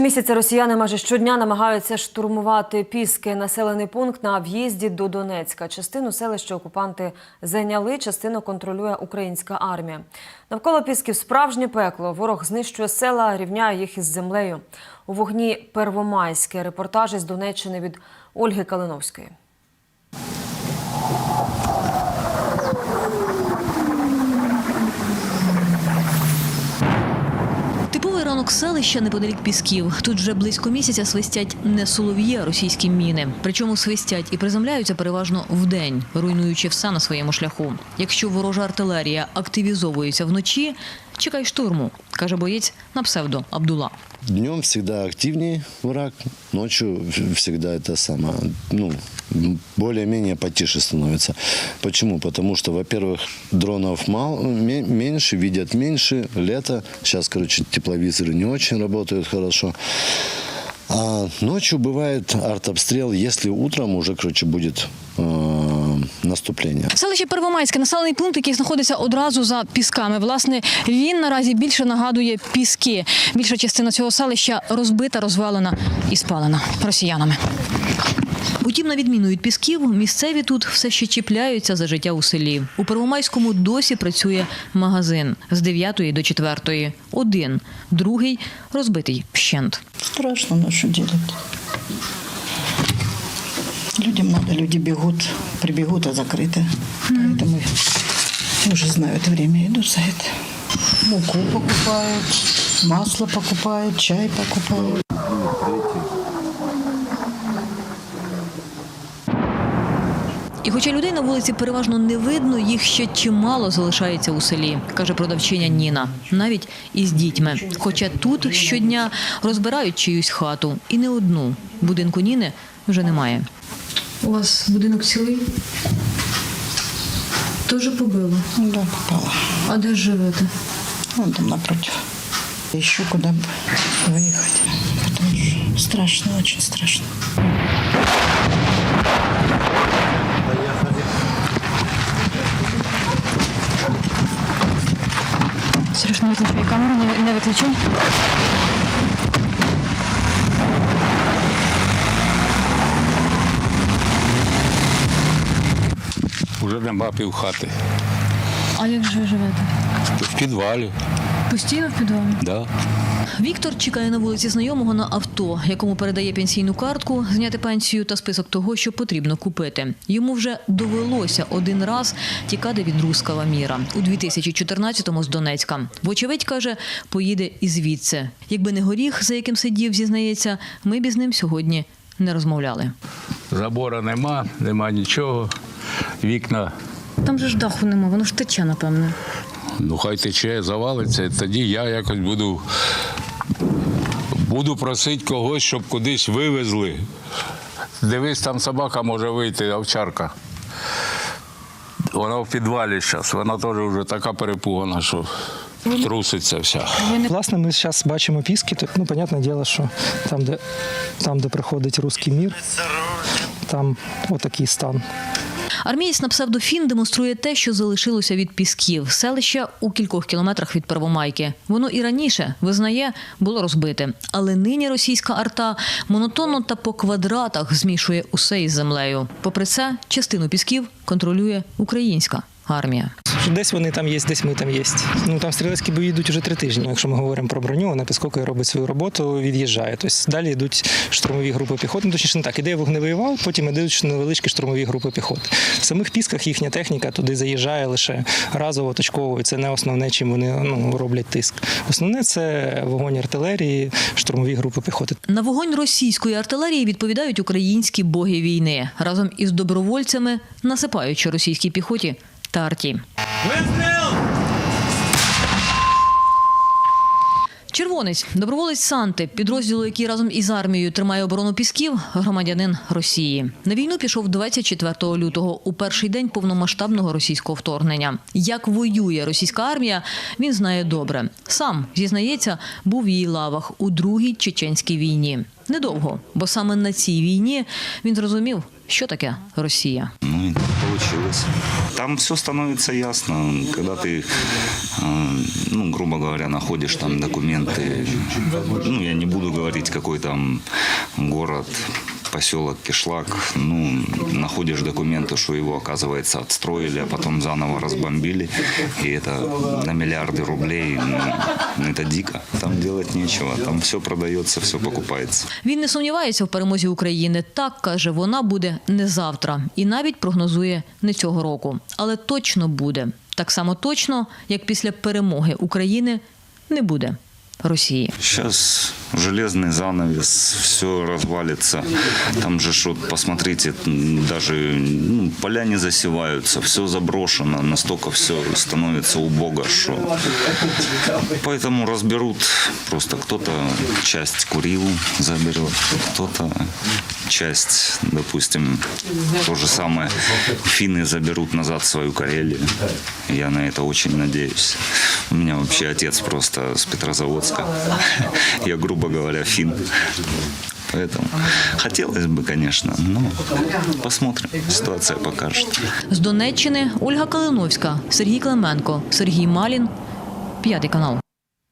Місяця росіяни майже щодня намагаються штурмувати Піски – населений пункт на в'їзді до Донецька. Частину селища окупанти зайняли, частину контролює українська армія. Навколо Пісків справжнє пекло. Ворог знищує села, рівняє їх із землею. У вогні Первомайське. Репортаж із Донеччини від Ольги Калиновської. Типовий ранок селища неподалік Пісків. Тут вже близько місяця свистять не солов'ї, а російські міни. Причому свистять і приземляються переважно вдень, руйнуючи все на своєму шляху. Якщо ворожа артилерія активізовується вночі, чекай штурму, каже боєць на псевдо Абдула. Днем всегда активнее враг, ночью всегда это самое, более-менее потише становится. Почему? Потому что, во-первых, дронов меньше, видят меньше, лето. Сейчас, тепловизоры не очень работают хорошо. А ночью бывает артобстрел, если утром уже, будет наступлення. Селище Первомайське – населений пункт, який знаходиться одразу за Пісками. Власне, він наразі більше нагадує Піски. Більша частина цього селища розбита, розвалена і спалена росіянами. Утім, на відміну від Пісків, місцеві тут все ще чіпляються за життя у селі. У Первомайському досі працює магазин з 9 до 4. Один, другий розбитий вщент. Страшно, но что делать? Людям надо, люди бегут, прибегут, а закрыто. Поэтому уже знают время, идут за это. Муку покупают, масло покупают, чай покупают. І хоча людей на вулиці переважно не видно, їх ще чимало залишається у селі, каже продавчиня Ніна, навіть із дітьми. Хоча тут щодня розбирають чиюсь хату. І не одну. Будинку Ніни вже немає. У вас будинок цілий? Тоже побило? Да, попала. А де живете? Вон там напротив. Ищу, куда бы выехать. Потому что страшно, очень страшно. Сереж, не виключай камеру, не виключай. Уже нема півхати. А як же ви живете? В підвалі. Постійно в підвалі? Да. Віктор чекає на вулиці знайомого на авто, якому передає пенсійну картку, зняти пенсію та список того, що потрібно купити. Йому вже довелося один раз тікати від руського міра. У 2014-му з Донецька. Вочевидь, каже, поїде і звідси. Якби не горіх, за яким сидів, зізнається, ми б із ним сьогодні не розмовляли. Забора нема нічого. Вікна. Там же ж даху нема, воно ж тече, напевне. Ну хай тече, завалиться, тоді я якось буду просити когось, щоб кудись вивезли. Дивись, там собака може вийти, овчарка. Вона в підвалі зараз, вона теж вже така перепугана, що труситься вся. Власне, ми зараз бачимо Піски. Понятне діло, що там, де приходить руський мір, там отакий стан. Армієць на псевдофін демонструє те, що залишилося від Пісків. Селище у кількох кілометрах від Первомайки. Воно і раніше, визнає, було розбите. Але нині російська арта монотонно та по квадратах змішує усе із землею. Попри це, частину Пісків контролює українська армія. Десь вони там є, десь ми там є. Там стрілецькі бої йдуть вже 3 тижні. Якщо ми говоримо про броню, вона Піскока робить свою роботу, від'їжджає. Тобто далі йдуть штурмові групи піхоти. Точніше не так, іде вогневий вал, потім йдуть невеличкі штурмові групи піхоти. В самих Пісках їхня техніка туди заїжджає лише разово, точково. І це не основне, чим вони роблять тиск. Основне – це вогонь артилерії, штурмові групи піхоти. На вогонь російської артилерії відповідають українські боги війни. Разом із добровольцями насипаючи російській піхоті та арті. Червонець, доброволець Санти, підрозділу, який разом із армією тримає оборону Пісків, громадянин Росії. На війну пішов 24 лютого, у перший день повномасштабного російського вторгнення. Як воює російська армія, він знає добре. Сам, зізнається, був в її лавах у Другій чеченській війні. Недовго, бо саме на цій війні він зрозумів, що таке Росія. Ну, и так получилось. Там все становится ясно, когда ты, ну, грубо говоря, находишь там документы. Ну, я не буду говорить, какой там город, поселок Кишлак. Ну, находишь документы, что его, оказывается, отстроили, а потом заново разбомбили. И это на миллиарды рублей. Ну, это дико. Там делать нечего. Там все продается, все покупается. Він не сумнівається в перемозі України. Так, каже, вона буде не завтра. І навіть прогнозує не цього року. Але точно буде. Так само точно, як після перемоги України не буде Росії. Сейчас железный занавес, все развалится. Там же, что, посмотрите, даже поля не засеваются, все заброшено, настолько все становится убого, что... Поэтому разберут, просто кто-то часть Курилу заберет, кто-то часть, допустим, то же самое, финны заберут назад свою Карелию. Я на это очень надеюсь. У меня вообще отец просто с Петрозаводска. Я, грубо говоря, фин. Поэтому хотелось бы, конечно, но посмотрим. Ситуация покажет. З Донеччини Ольга Калиновська, Сергій Клименко, Сергій Малін, 5 канал.